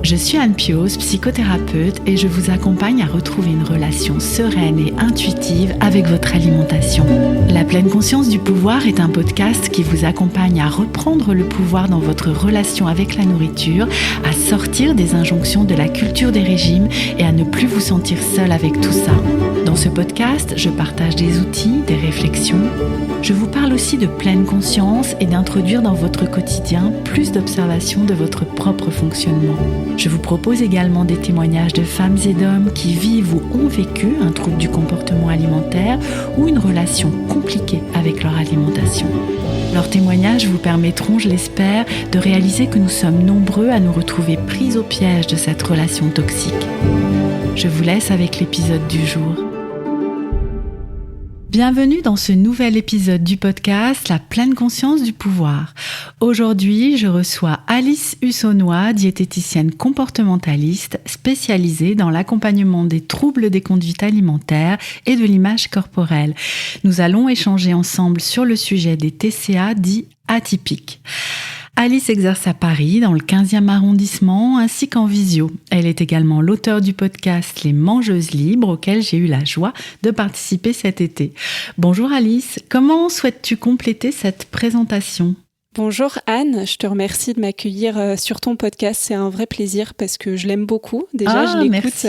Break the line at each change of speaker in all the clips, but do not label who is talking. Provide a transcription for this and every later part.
Je suis Anne Pioz, psychothérapeute et je vous accompagne à retrouver une relation sereine et intuitive avec votre alimentation. La pleine conscience du pouvoir est un podcast qui vous accompagne à reprendre le pouvoir dans votre relation avec la nourriture, à sortir des injonctions de la culture des régimes et à ne plus vous sentir seul avec tout ça. Dans ce podcast, je partage des outils, des réflexions. Je vous parle aussi de pleine conscience et d'introduire dans votre quotidien plus d'observation de votre propre fonctionnement. Je vous propose également des témoignages de femmes et d'hommes qui vivent ou ont vécu un trouble du comportement alimentaire ou une relation compliquée avec leur alimentation. Leurs témoignages vous permettront, je l'espère, de réaliser que nous sommes nombreux à nous retrouver pris au piège de cette relation toxique. Je vous laisse avec l'épisode du jour. Bienvenue dans ce nouvel épisode du podcast La pleine conscience du pouvoir. Aujourd'hui, je reçois Alice Hussonnois, diététicienne comportementaliste spécialisée dans l'accompagnement des troubles des conduites alimentaires et de l'image corporelle. Nous allons échanger ensemble sur le sujet des TCA dits atypiques. Alice exerce à Paris, dans le 15e arrondissement, ainsi qu'en visio. Elle est également l'auteure du podcast Les Mangeuses Libres, auquel j'ai eu la joie de participer cet été. Bonjour Alice, comment souhaites-tu compléter cette présentation ?
Bonjour Anne, je te remercie de m'accueillir sur ton podcast, c'est un vrai plaisir parce que je l'aime beaucoup. Déjà, je l'écoute,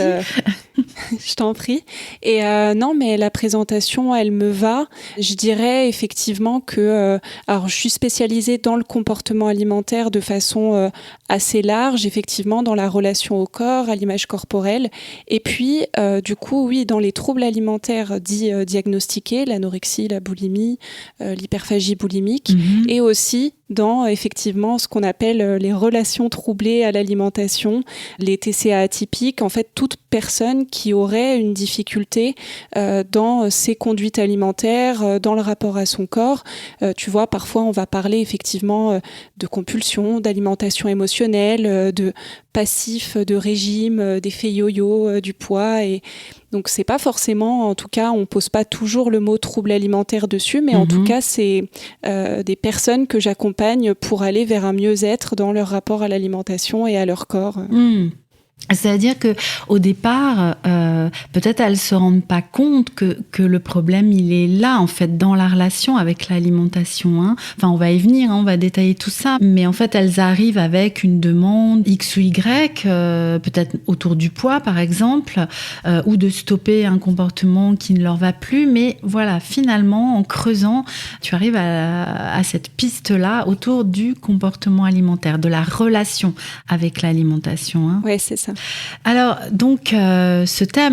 je t'en prie. Et non, mais la présentation, elle me va. Je dirais effectivement que, alors je suis spécialisée dans le comportement alimentaire de façon assez large, effectivement dans la relation au corps, à l'image corporelle. Et puis, du coup, oui, dans les troubles alimentaires dits diagnostiqués, l'anorexie, la boulimie, l'hyperphagie boulimique, et aussi dans effectivement ce qu'on appelle les relations troublées à l'alimentation, les TCA atypiques, en fait toute personne qui aurait une difficulté dans ses conduites alimentaires, dans le rapport à son corps. Tu vois, parfois on va parler effectivement de compulsion, d'alimentation émotionnelle, de passif, de régime, d'effet yo-yo, du poids. Et donc c'est pas forcément, en tout cas on pose pas toujours le mot trouble alimentaire dessus, mais en tout cas c'est des personnes que j'accompagne pour aller vers un mieux-être dans leur rapport à l'alimentation et à leur corps.
C'est-à-dire que au départ, peut-être elles se rendent pas compte que le problème il est là en fait dans la relation avec l'alimentation. Hein. Enfin, on va y venir, on va détailler tout ça, mais en fait elles arrivent avec une demande X ou Y, peut-être autour du poids par exemple, ou de stopper un comportement qui ne leur va plus. Mais voilà, finalement en creusant, tu arrives à cette piste-là autour du comportement alimentaire, de la relation avec l'alimentation. Hein.
Ouais, c'est ça.
Alors, donc, ce thème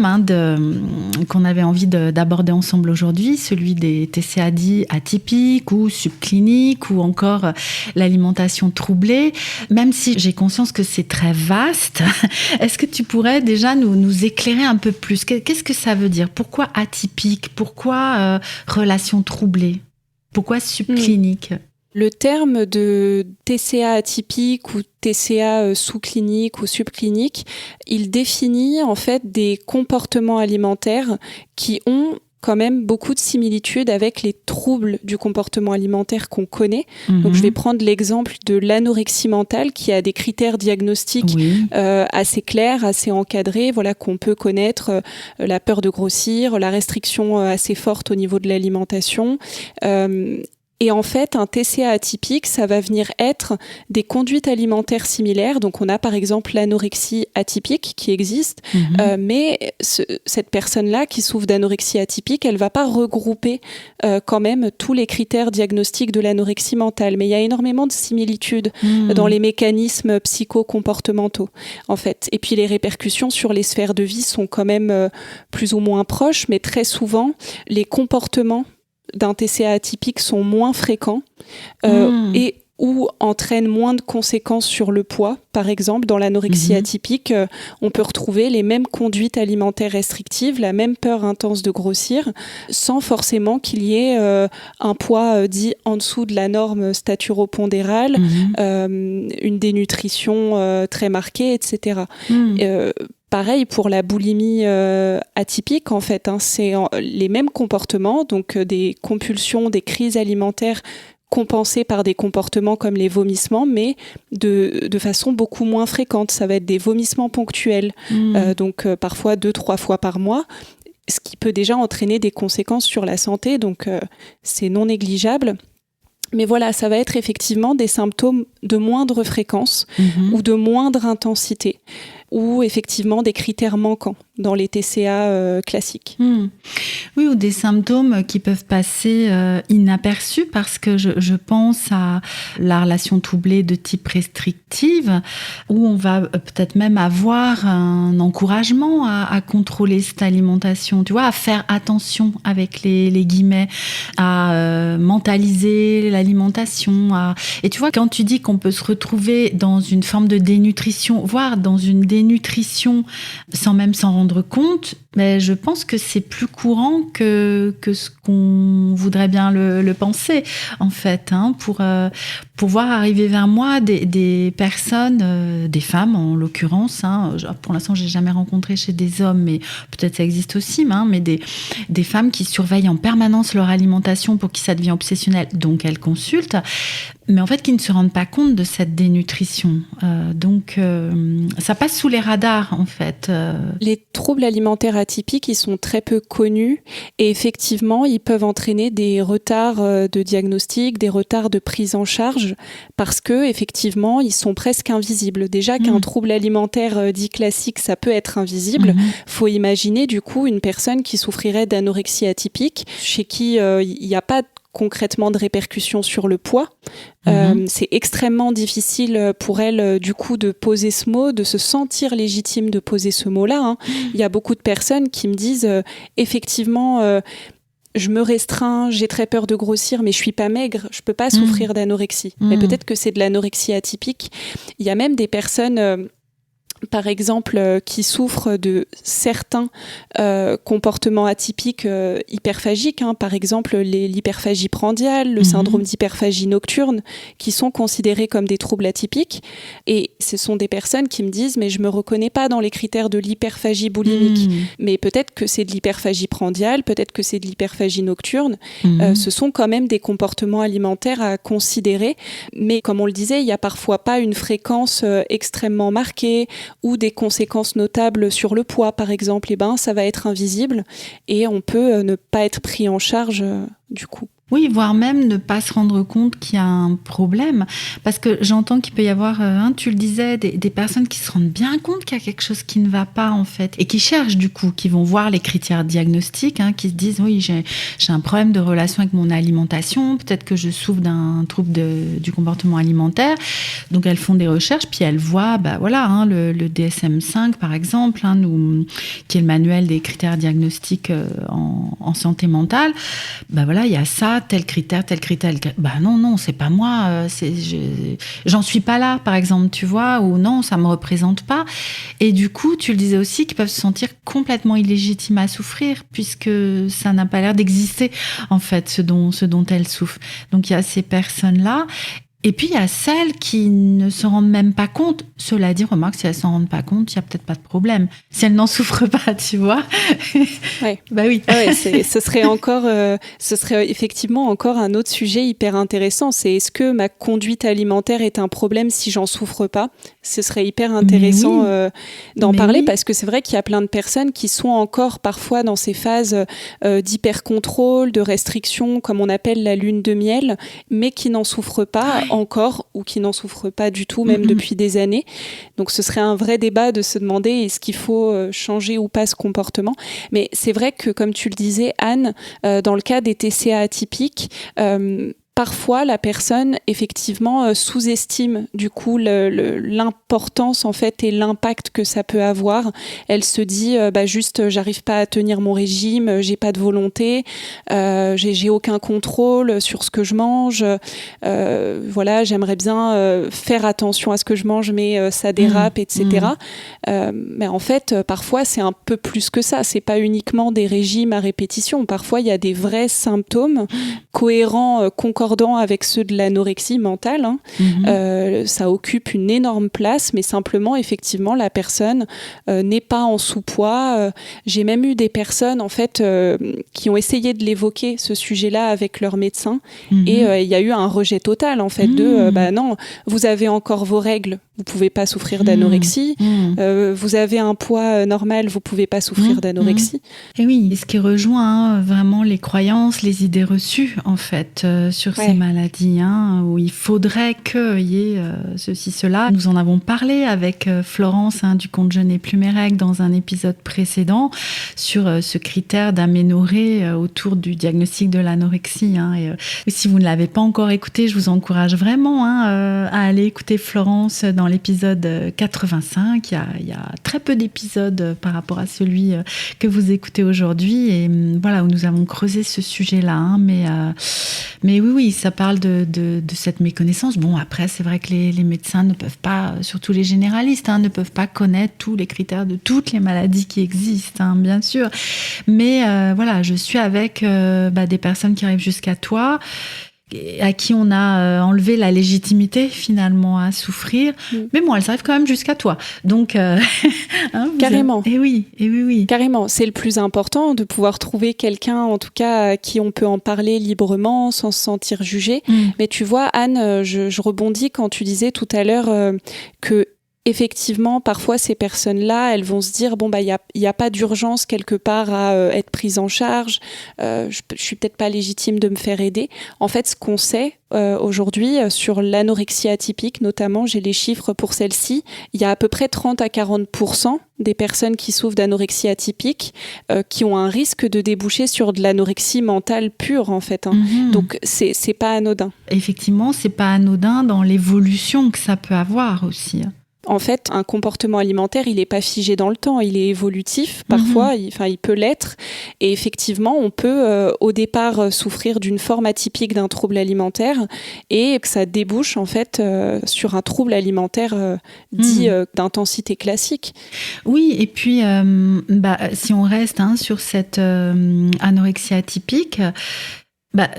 qu'on avait envie d'aborder ensemble aujourd'hui, celui des TCA dits atypiques ou subcliniques ou encore l'alimentation troublée, même si j'ai conscience que c'est très vaste, est-ce que tu pourrais déjà nous éclairer un peu plus ? Qu'est-ce que ça veut dire ? Pourquoi atypique ? Pourquoi relation troublée ? Pourquoi subclinique ?
Le terme de TCA atypique ou TCA sous-clinique ou subclinique, il définit en fait des comportements alimentaires qui ont quand même beaucoup de similitudes avec les troubles du comportement alimentaire qu'on connaît. Donc je vais prendre l'exemple de l'anorexie mentale qui a des critères diagnostiques assez clairs, assez encadrés, voilà, qu'on peut connaître, la peur de grossir, la restriction assez forte au niveau de l'alimentation. Et en fait, un TCA atypique, ça va venir être des conduites alimentaires similaires. Donc, on a par exemple l'anorexie atypique qui existe, mais cette personne-là qui souffre d'anorexie atypique, elle va pas regrouper quand même tous les critères diagnostiques de l'anorexie mentale. Mais il y a énormément de similitudes dans les mécanismes psycho-comportementaux, en fait. Et puis, les répercussions sur les sphères de vie sont quand même plus ou moins proches, mais très souvent, les comportements d'un TCA atypique sont moins fréquents et ou entraînent moins de conséquences sur le poids. Par exemple, dans l'anorexie atypique, on peut retrouver les mêmes conduites alimentaires restrictives, la même peur intense de grossir, sans forcément qu'il y ait un poids dit en dessous de la norme staturo-pondérale, une dénutrition très marquée, etc. Pareil pour la boulimie atypique, en fait, c'est les mêmes comportements, donc des compulsions, des crises alimentaires compensé par des comportements comme les vomissements, mais de façon beaucoup moins fréquente. Ça va être des vomissements ponctuels, donc parfois 2-3 fois par mois, ce qui peut déjà entraîner des conséquences sur la santé, donc c'est non négligeable. Mais voilà, ça va être effectivement des symptômes de moindre fréquence ou de moindre intensité, ou effectivement des critères manquants dans les TCA classiques.
Oui, ou des symptômes qui peuvent passer inaperçus, parce que je pense à la relation troublée de type restrictive, où on va peut-être même avoir un encouragement à contrôler cette alimentation, tu vois, à faire attention avec les guillemets, à mentaliser l'alimentation. Et tu vois, quand tu dis qu'on peut se retrouver dans une forme de dénutrition, voire dans une dénutrition sans même s'en rendre compte, mais je pense que c'est plus courant que ce qu'on voudrait bien le penser, en fait, pour voir arriver vers moi des personnes, des femmes en l'occurrence, pour l'instant j'ai jamais rencontré chez des hommes, mais peut-être ça existe aussi, mais des femmes qui surveillent en permanence leur alimentation pour qui ça devient obsessionnel, donc elles consultent, mais en fait qui ne se rendent pas compte de cette dénutrition. Donc ça passe sous les radars, en fait.
Les troubles alimentaires atypiques, ils sont très peu connus et effectivement, ils peuvent entraîner des retards de diagnostic, des retards de prise en charge, parce que effectivement, ils sont presque invisibles. Déjà qu'un trouble alimentaire dit classique, ça peut être invisible. Faut imaginer du coup une personne qui souffrirait d'anorexie atypique, chez qui il n'y a pas concrètement de répercussions sur le poids. C'est extrêmement difficile pour elle du coup de poser ce mot, de se sentir légitime de poser ce mot-là. Il y a beaucoup de personnes qui me disent effectivement je me restreins, j'ai très peur de grossir, mais je suis pas maigre, je peux pas souffrir d'anorexie. Mais peut-être que c'est de l'anorexie atypique. Il y a même des personnes par exemple, qui souffrent de certains comportements atypiques hyperphagiques, par exemple l'hyperphagie prandiale, le syndrome d'hyperphagie nocturne, qui sont considérés comme des troubles atypiques. Et ce sont des personnes qui me disent « mais je me reconnais pas dans les critères de l'hyperphagie boulimique ». Mais peut-être que c'est de l'hyperphagie prandiale, peut-être que c'est de l'hyperphagie nocturne. Ce sont quand même des comportements alimentaires à considérer. Mais comme on le disait, il n'y a parfois pas une fréquence extrêmement marquée, ou des conséquences notables sur le poids, par exemple, ça va être invisible et on peut ne pas être pris en charge du coup.
Oui, voire même ne pas se rendre compte qu'il y a un problème. Parce que j'entends qu'il peut y avoir, tu le disais, des personnes qui se rendent bien compte qu'il y a quelque chose qui ne va pas, en fait. Et qui cherchent, du coup, qui vont voir les critères diagnostiques, qui se disent, oui, j'ai un problème de relation avec mon alimentation, peut-être que je souffre d'un trouble du comportement alimentaire. Donc, elles font des recherches, puis elles voient, le DSM-5, par exemple, qui est le manuel des critères diagnostiques en santé mentale. Il y a ça, tel critère. Non, c'est pas moi, j'en suis pas là, par exemple, tu vois, ou non, ça me représente pas. Et du coup, tu le disais aussi, qu'ils peuvent se sentir complètement illégitimes à souffrir, puisque ça n'a pas l'air d'exister, en fait, ce dont elles souffrent. Donc, il y a ces personnes-là. Et puis, il y a celles qui ne se rendent même pas compte. Cela dit, remarque, si elles ne s'en rendent pas compte, il n'y a peut-être pas de problème. Si elles n'en souffrent pas, tu vois.
Ouais.
Oui.
Ce serait effectivement encore un autre sujet hyper intéressant. C'est est-ce que ma conduite alimentaire est un problème si j'en souffre pas ? Ce serait hyper intéressant d'en parler parce que c'est vrai qu'il y a plein de personnes qui sont encore parfois dans ces phases d'hyper-contrôle, de restriction, comme on appelle la lune de miel, mais qui n'en souffrent pas encore ou qui n'en souffrent pas du tout, même depuis des années. Donc ce serait un vrai débat de se demander est-ce qu'il faut changer ou pas ce comportement. Mais c'est vrai que, comme tu le disais, Anne, dans le cas des TCA atypiques, parfois, la personne, effectivement, sous-estime du coup l'importance en fait et l'impact que ça peut avoir. Elle se dit, juste, j'arrive pas à tenir mon régime, j'ai pas de volonté, j'ai aucun contrôle sur ce que je mange. J'aimerais bien faire attention à ce que je mange, mais ça dérape, etc. Mais en fait, parfois, c'est un peu plus que ça. C'est pas uniquement des régimes à répétition. Parfois, il y a des vrais symptômes cohérents, concordants concordants avec ceux de l'anorexie mentale. Ça occupe une énorme place, mais simplement, effectivement, la personne n'est pas en sous-poids. J'ai même eu des personnes, en fait, qui ont essayé de l'évoquer, ce sujet-là, avec leur médecin. Et il y a eu un rejet total, en fait, non, vous avez encore vos règles, vous pouvez pas souffrir d'anorexie. Vous avez un poids normal, vous pouvez pas souffrir d'anorexie.
Et oui, ce qui rejoint vraiment les croyances, les idées reçues, en fait, sur ces maladies, où il faudrait qu'il y ait ceci, cela. Nous en avons parlé avec Florence du compte Je n'ai plus mes règles dans un épisode précédent sur ce critère d'aménorrhée autour du diagnostic de l'anorexie. Et si vous ne l'avez pas encore écouté, je vous encourage vraiment à aller écouter Florence dans l'épisode 85. Il y a très peu d'épisodes par rapport à celui que vous écoutez aujourd'hui, et voilà, où nous avons creusé ce sujet-là. Mais oui, ça parle de cette méconnaissance. Bon, après, c'est vrai que les médecins ne peuvent pas, surtout les généralistes, ne peuvent pas connaître tous les critères de toutes les maladies qui existent, bien sûr. Mais voilà, je suis avec des personnes qui arrivent jusqu'à toi, à qui on a enlevé la légitimité finalement à souffrir. Mais bon, elles arrivent quand même jusqu'à toi. Donc,
carrément.
Et oui.
Carrément. C'est le plus important, de pouvoir trouver quelqu'un, en tout cas, à qui on peut en parler librement, sans se sentir jugé. Mais tu vois, Anne, je rebondis quand tu disais tout à l'heure que effectivement, parfois, ces personnes-là, elles vont se dire, il y a pas d'urgence quelque part à être prise en charge. Je suis peut-être pas légitime de me faire aider. En fait, ce qu'on sait aujourd'hui sur l'anorexie atypique, notamment, j'ai les chiffres pour celle-ci, il y a à peu près 30 à 40% des personnes qui souffrent d'anorexie atypique qui ont un risque de déboucher sur de l'anorexie mentale pure, en fait. Donc, c'est pas anodin.
Effectivement, c'est pas anodin dans l'évolution que ça peut avoir aussi.
En fait, un comportement alimentaire, il n'est pas figé dans le temps, il est évolutif. Parfois, il peut l'être. Et effectivement, on peut au départ souffrir d'une forme atypique d'un trouble alimentaire et que ça débouche en fait sur un trouble alimentaire dit d'intensité classique.
Oui, et puis si on reste sur cette anorexie atypique,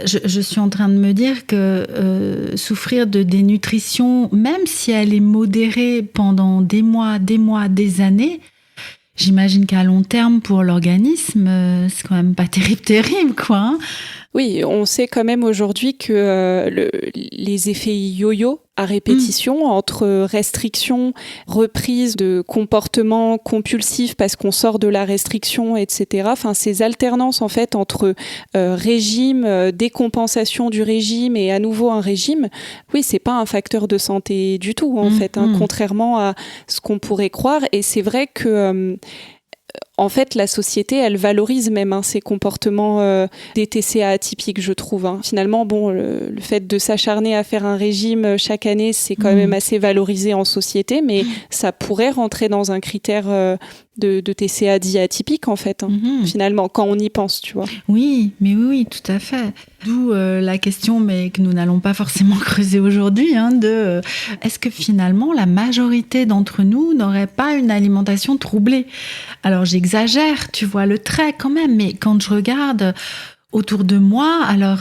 je suis en train de me dire que souffrir de dénutrition, même si elle est modérée pendant des mois, des années, j'imagine qu'à long terme, pour l'organisme, c'est quand même pas terrible, quoi.
Oui, on sait quand même aujourd'hui que les effets yo-yo à répétition entre restriction, reprise de comportements compulsifs parce qu'on sort de la restriction, etc. Enfin, ces alternances en fait entre régime, décompensation du régime et à nouveau un régime, oui, c'est pas un facteur de santé du tout en fait, contrairement à ce qu'on pourrait croire. Et c'est vrai que en fait, la société, elle valorise même ces comportements des TCA atypiques, je trouve. Finalement, le fait de s'acharner à faire un régime chaque année, c'est quand même assez valorisé en société, mais ça pourrait rentrer dans un critère de TCA dit atypique, en fait, finalement, quand on y pense, tu vois.
Oui, mais oui, tout à fait. D'où la question, mais que nous n'allons pas forcément creuser aujourd'hui, de est-ce que finalement, la majorité d'entre nous n'aurait pas une alimentation troublée ? Alors, j'exagère, tu vois le trait quand même, mais quand je regarde autour de moi, alors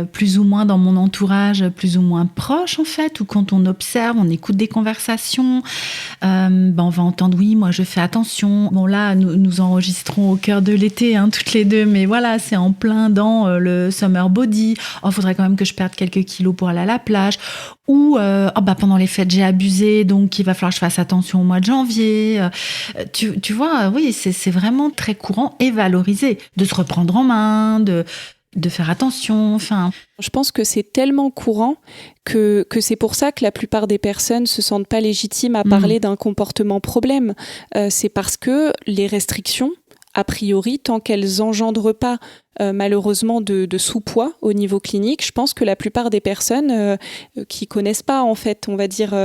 plus ou moins dans mon entourage, plus ou moins proche en fait, ou quand on observe, on écoute des conversations, on va entendre oui, moi je fais attention. Bon là, nous enregistrons au cœur de l'été, toutes les deux, mais voilà, c'est en plein dans le summer body. Oh, faudrait quand même que je perde quelques kilos pour aller à la plage. Ou pendant les fêtes j'ai abusé, donc il va falloir que je fasse attention au mois de janvier. Tu vois, oui, c'est vraiment très courant et valorisé de se reprendre en main, de faire attention. Enfin,
je pense que c'est tellement courant que c'est pour ça que la plupart des personnes se sentent pas légitimes à parler d'un comportement problème. C'est parce que les restrictions, a priori, tant qu'elles engendrent pas malheureusement de sous-poids au niveau clinique, je pense que la plupart des personnes qui connaissent pas en fait, on va dire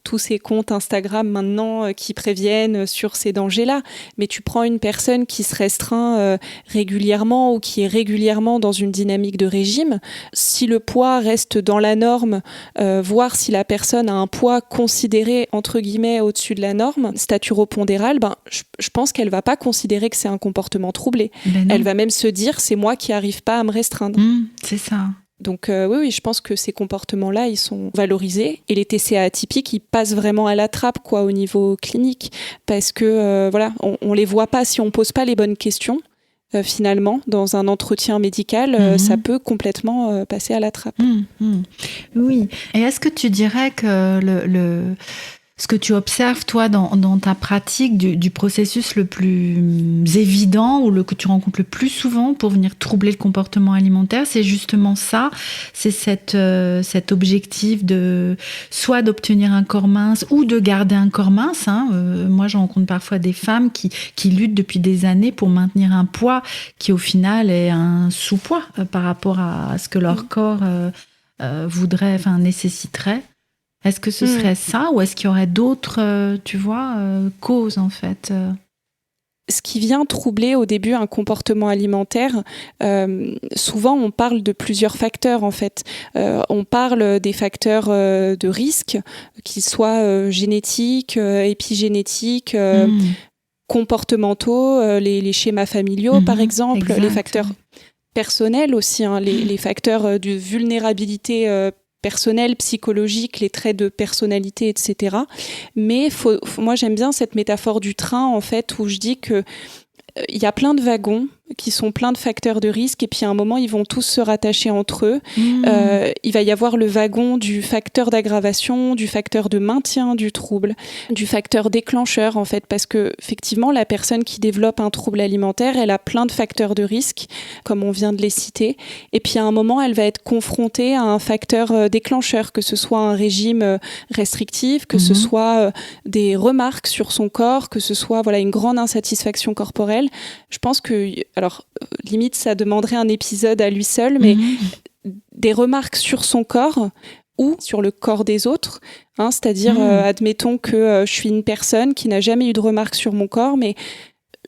tous ces comptes Instagram maintenant qui préviennent sur ces dangers-là, mais tu prends une personne qui se restreint régulièrement ou qui est régulièrement dans une dynamique de régime, si le poids reste dans la norme, voire si la personne a un poids considéré entre guillemets au-dessus de la norme, staturo-pondéral, je pense qu'elle va pas considérer que c'est un comportement troublé. Elle va même se dire c'est moi qui arrive pas à me restreindre.
C'est ça.
Donc oui, je pense que ces comportements-là, ils sont valorisés. Et les TCA atypiques, ils passent vraiment à la trappe, quoi, au niveau clinique. Parce que, on les voit pas si on pose pas les bonnes questions. Finalement, dans un entretien médical, ça peut complètement passer à la trappe.
Oui. Et est-ce que tu dirais que ce que tu observes, toi, dans ta pratique du processus le plus évident ou que tu rencontres le plus souvent pour venir troubler le comportement alimentaire, c'est justement ça, c'est cet objectif de soit d'obtenir un corps mince ou de garder un corps mince. Moi, je rencontre parfois des femmes qui luttent depuis des années pour maintenir un poids qui, au final, est un sous-poids par rapport à ce que leur corps voudrait, nécessiterait. Est-ce que ce serait ça ou est-ce qu'il y aurait d'autres, causes en fait
Ce qui vient troubler au début un comportement alimentaire, souvent on parle de plusieurs facteurs en fait. On parle des facteurs de risque, qu'ils soient génétiques, épigénétiques, comportementaux, les schémas familiaux par exemple, les facteurs personnels aussi, les facteurs de vulnérabilité personnel, psychologique, les traits de personnalité, etc. Mais moi, j'aime bien cette métaphore du train, en fait, où je dis que il y a plein de wagons qui sont plein de facteurs de risque et puis à un moment ils vont tous se rattacher entre eux. Il va y avoir le wagon du facteur d'aggravation, du facteur de maintien du trouble, du facteur déclencheur en fait, parce que effectivement la personne qui développe un trouble alimentaire, elle a plein de facteurs de risque comme on vient de les citer, et puis à un moment elle va être confrontée à un facteur déclencheur, que ce soit un régime restrictif, que ce soit des remarques sur son corps, que ce soit une grande insatisfaction corporelle. Je pense que limite, ça demanderait un épisode à lui seul, mais des remarques sur son corps ou sur le corps des autres, c'est-à-dire, admettons que je suis une personne qui n'a jamais eu de remarques sur mon corps, mais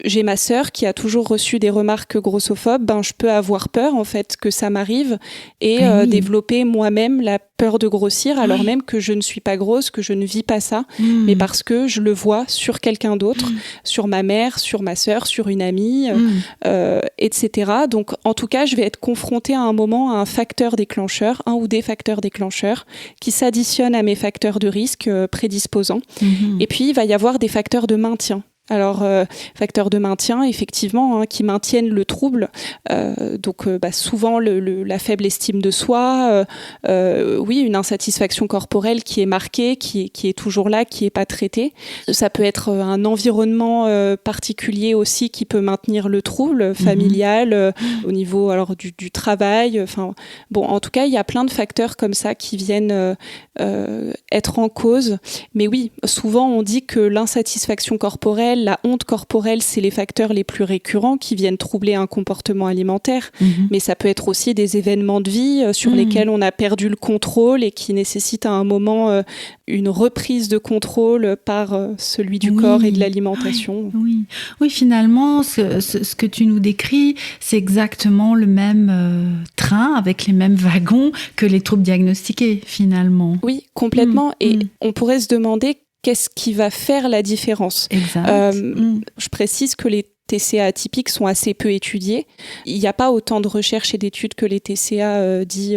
j'ai ma sœur qui a toujours reçu des remarques grossophobes, je peux avoir peur en fait que ça m'arrive et développer moi-même la peur de grossir alors même que je ne suis pas grosse, que je ne vis pas ça, mais parce que je le vois sur quelqu'un d'autre, sur ma mère, sur ma sœur, sur une amie, etc. Donc en tout cas, je vais être confrontée à un moment à un facteur déclencheur, un ou des facteurs déclencheurs qui s'additionnent à mes facteurs de risque prédisposants. Et puis, il va y avoir des facteurs de maintien. Alors, facteurs de maintien, effectivement, qui maintiennent le trouble. Donc, souvent, la faible estime de soi, une insatisfaction corporelle qui est marquée, qui est toujours là, qui n'est pas traitée. Ça peut être un environnement particulier aussi qui peut maintenir le trouble familial, au niveau du travail. En tout cas, il y a plein de facteurs comme ça qui viennent être en cause. Mais oui, souvent, on dit que l'insatisfaction corporelle, la honte corporelle, c'est les facteurs les plus récurrents qui viennent troubler un comportement alimentaire. Mais ça peut être aussi des événements de vie sur lesquels on a perdu le contrôle et qui nécessitent à un moment une reprise de contrôle par celui du corps et de l'alimentation.
Oui, finalement, ce que tu nous décris, c'est exactement le même train avec les mêmes wagons que les troubles diagnostiqués, finalement.
Oui, complètement. Et on pourrait se demander qu'est-ce qui va faire la différence ?
Exact.
Je précise que les TCA atypiques sont assez peu étudiés. Il n'y a pas autant de recherches et d'études que les TCA dits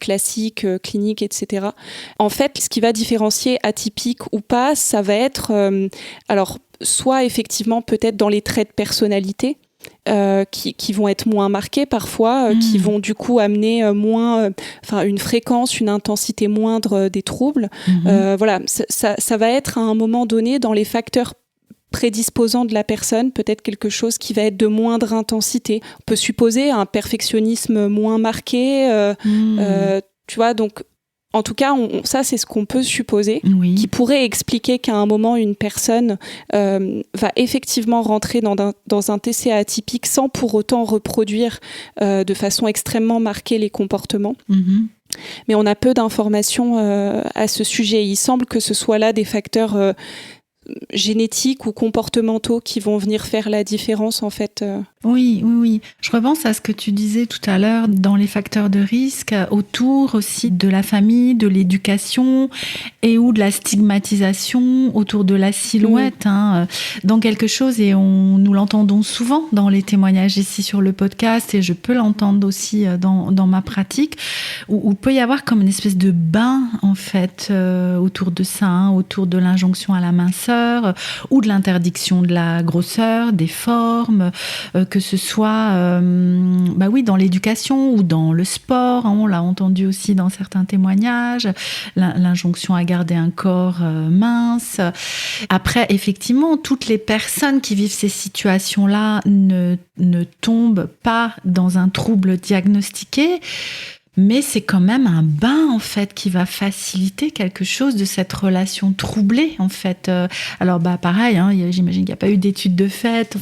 classiques, cliniques, etc. En fait, ce qui va différencier atypique ou pas, ça va être soit effectivement peut-être dans les traits de personnalité, qui vont être moins marqués parfois, qui vont du coup amener une fréquence, une intensité moindre des troubles. Ça va être à un moment donné dans les facteurs prédisposants de la personne, peut-être quelque chose qui va être de moindre intensité. On peut supposer un perfectionnisme moins marqué, donc en tout cas, ça, c'est ce qu'on peut supposer, qui pourrait expliquer qu'à un moment, une personne va effectivement rentrer dans un TCA atypique sans pour autant reproduire de façon extrêmement marquée les comportements. Mais on a peu d'informations à ce sujet. Il semble que ce soit là des facteurs génétiques ou comportementaux qui vont venir faire la différence, en fait.
Oui. Je repense à ce que tu disais tout à l'heure dans les facteurs de risque, autour aussi de la famille, de l'éducation et ou de la stigmatisation autour de la silhouette, dans quelque chose, et nous l'entendons souvent dans les témoignages ici sur le podcast, et je peux l'entendre aussi dans ma pratique, où peut y avoir comme une espèce de bain en fait autour de ça, autour de l'injonction à la minceur ou de l'interdiction de la grosseur, des formes, que ce soit dans l'éducation ou dans le sport, on l'a entendu aussi dans certains témoignages, l'injonction à garder un corps mince. Après, effectivement, toutes les personnes qui vivent ces situations-là ne tombent pas dans un trouble diagnostiqué, mais c'est quand même un bain en fait qui va faciliter quelque chose de cette relation troublée en fait. Alors pareil, j'imagine qu'il n'y a pas eu d'études de fait,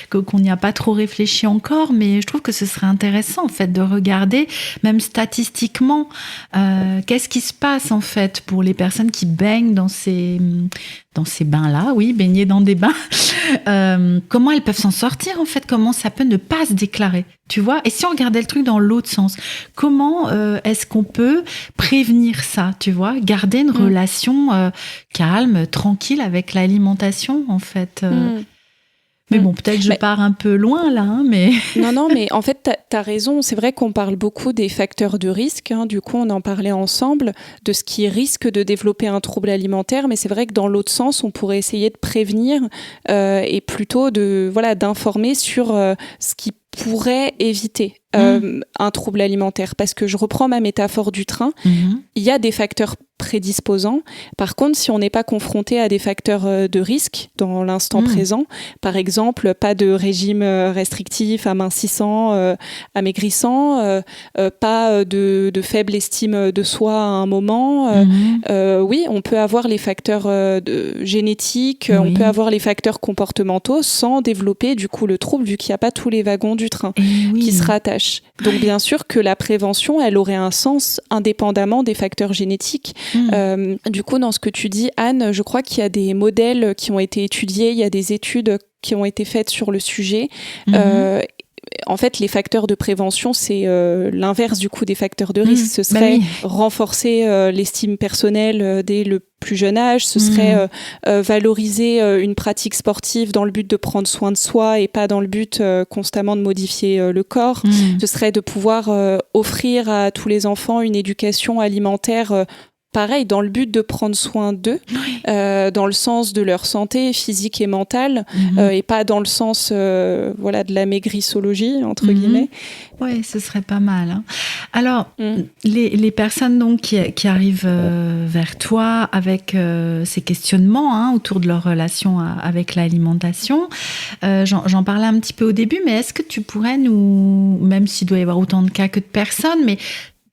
qu'on n'y a pas trop réfléchi encore, mais je trouve que ce serait intéressant en fait de regarder même statistiquement qu'est-ce qui se passe en fait pour les personnes qui baignent dans ces bains-là, baigner dans des bains, comment elles peuvent s'en sortir en fait, comment ça peut ne pas se déclarer, tu vois. Et si on regardait le truc dans l'autre sens, comment est-ce qu'on peut prévenir ça, tu vois, garder une relation calme, tranquille avec l'alimentation en fait. Mais bon, peut-être je pars un peu loin là, mais...
Non, mais en fait, t'as raison. C'est vrai qu'on parle beaucoup des facteurs de risque. Du coup, on en parlait ensemble de ce qui risque de développer un trouble alimentaire. Mais c'est vrai que dans l'autre sens, on pourrait essayer de prévenir et plutôt d'informer sur ce qui pourrait éviter un trouble alimentaire. Parce que je reprends ma métaphore du train. Il y a des facteurs prédisposants. Par contre, si on n'est pas confronté à des facteurs de risque dans l'instant présent, par exemple, pas de régime restrictif, amincissant, amaigrissant, pas de faible estime de soi à un moment, on peut avoir les facteurs génétiques, on peut avoir les facteurs comportementaux sans développer du coup le trouble, vu qu'il n'y a pas tous les wagons du train qui se rattachent. Donc bien sûr que la prévention, elle aurait un sens indépendamment des facteurs génétiques. Du coup, dans ce que tu dis, Anne, je crois qu'il y a des modèles qui ont été étudiés, il y a des études qui ont été faites sur le sujet. En fait, les facteurs de prévention, c'est l'inverse du coup des facteurs de risque. Ce serait renforcer l'estime personnelle dès le plus jeune âge, ce serait valoriser une pratique sportive dans le but de prendre soin de soi et pas dans le but constamment de modifier le corps. Ce serait de pouvoir offrir à tous les enfants une éducation alimentaire pareil, dans le but de prendre soin d'eux, dans le sens de leur santé physique et mentale, et pas dans le sens de la maigrissologie, entre guillemets.
Oui, ce serait pas mal. Alors, les personnes donc, qui arrivent vers toi avec ces questionnements autour de leur relation avec l'alimentation, j'en parlais un petit peu au début, mais est-ce que tu pourrais nous, même s'il doit y avoir autant de cas que de personnes, mais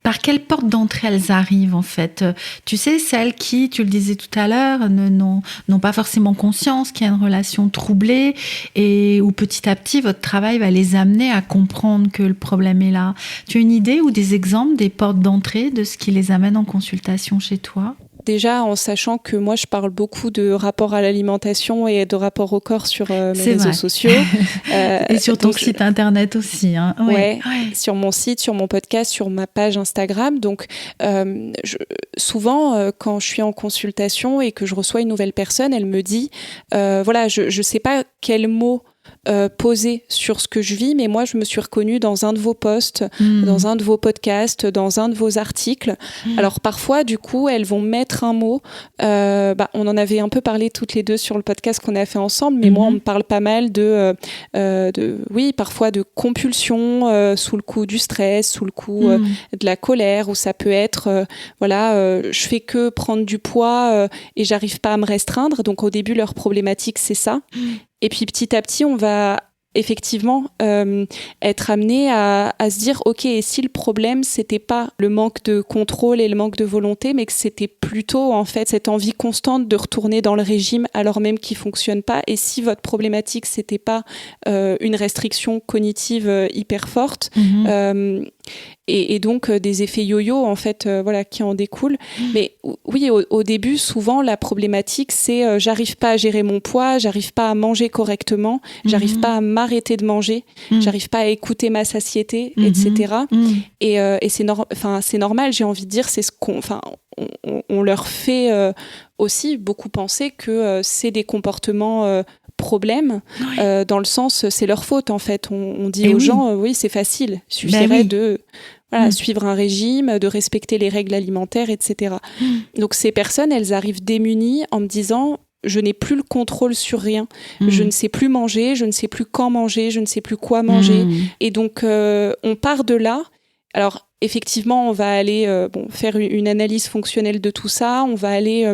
par quelle porte d'entrée elles arrivent en fait? Tu sais, celles qui, tu le disais tout à l'heure, n'ont pas forcément conscience qu'il y a une relation troublée et où petit à petit votre travail va les amener à comprendre que le problème est là. Tu as une idée ou des exemples des portes d'entrée de ce qui les amène en consultation chez toi?
Déjà, en sachant que moi, je parle beaucoup de rapport à l'alimentation et de rapport au corps sur mes réseaux sociaux.
Et sur ton site internet aussi.
Ouais, sur mon site, sur mon podcast, sur ma page Instagram. Donc, souvent, quand je suis en consultation et que je reçois une nouvelle personne, elle me dit, je ne sais pas quel mot poser sur ce que je vis, mais moi je me suis reconnue dans un de vos posts, dans un de vos podcasts, dans un de vos articles. Alors parfois du coup elles vont mettre un mot, on en avait un peu parlé toutes les deux sur le podcast qu'on a fait ensemble, mais moi on me parle pas mal parfois de compulsion sous le coup du stress, sous le coup de la colère, où ça peut être je fais que prendre du poids et j'arrive pas à me restreindre. Donc au début leur problématique c'est ça. Et puis petit à petit, on va effectivement être amené à se dire ok, et si le problème c'était pas le manque de contrôle et le manque de volonté, mais que c'était plutôt en fait cette envie constante de retourner dans le régime alors même qu'il fonctionne pas, et si votre problématique c'était pas une restriction cognitive hyper forte, Et donc des effets yo-yo en fait qui en découlent. Mais oui, au début souvent la problématique c'est j'arrive pas à gérer mon poids, j'arrive pas à manger correctement, j'arrive pas à m'arrêter de manger, j'arrive pas à écouter ma satiété, etc. Et c'est normal, j'ai envie de dire, c'est ce on leur fait aussi beaucoup penser que c'est des comportements problème, dans le sens c'est leur faute en fait. On dit aux gens oui c'est facile, il suffirait de suivre un régime, de respecter les règles alimentaires, etc. Donc ces personnes elles arrivent démunies en me disant je n'ai plus le contrôle sur rien, je ne sais plus manger, je ne sais plus quand manger, je ne sais plus quoi manger, et donc on part de là. Alors effectivement, on va aller faire une analyse fonctionnelle de tout ça, on va aller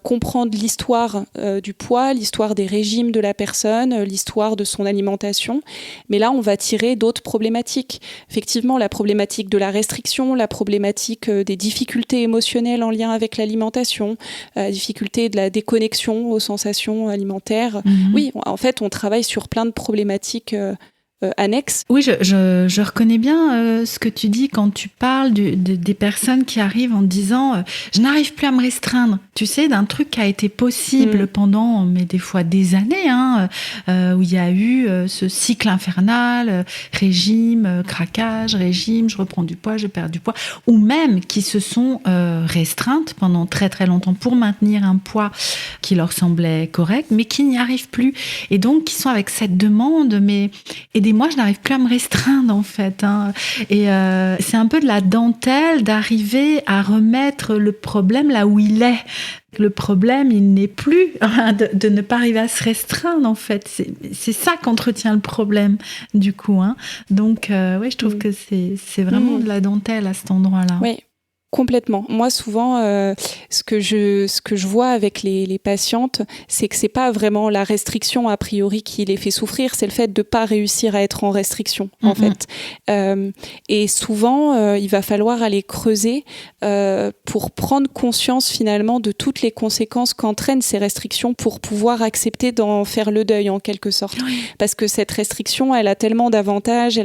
comprendre l'histoire du poids, l'histoire des régimes de la personne, l'histoire de son alimentation. Mais là, on va tirer d'autres problématiques. Effectivement, la problématique de la restriction, la problématique des difficultés émotionnelles en lien avec l'alimentation, la difficulté de la déconnexion aux sensations alimentaires. Oui, en fait, on travaille sur plein de problématiques annexe.
Oui, je reconnais bien ce que tu dis quand tu parles des personnes qui arrivent en disant je n'arrive plus à me restreindre. Tu sais, d'un truc qui a été possible pendant, mais des fois des années, où il y a eu ce cycle infernal, régime, craquage, régime, je reprends du poids, je perds du poids, ou même qui se sont restreintes pendant très très longtemps pour maintenir un poids qui leur semblait correct, mais qui n'y arrivent plus. Et donc, qui sont avec cette demande, mais moi, je n'arrive plus à me restreindre, en fait. Et c'est un peu de la dentelle d'arriver à remettre le problème là où il est. Le problème, il n'est plus de ne pas arriver à se restreindre, en fait. C'est ça qu'entretient le problème, du coup. Donc, je trouve que c'est vraiment de la dentelle à cet endroit-là.
Oui. Complètement. Moi, souvent, ce que je vois avec les patientes, c'est que c'est pas vraiment la restriction a priori qui les fait souffrir, c'est le fait de pas réussir à être en restriction, en fait. Et souvent, il va falloir aller creuser pour prendre conscience finalement de toutes les conséquences qu'entraînent ces restrictions pour pouvoir accepter d'en faire le deuil en quelque sorte. Parce que cette restriction, elle a tellement d'avantages,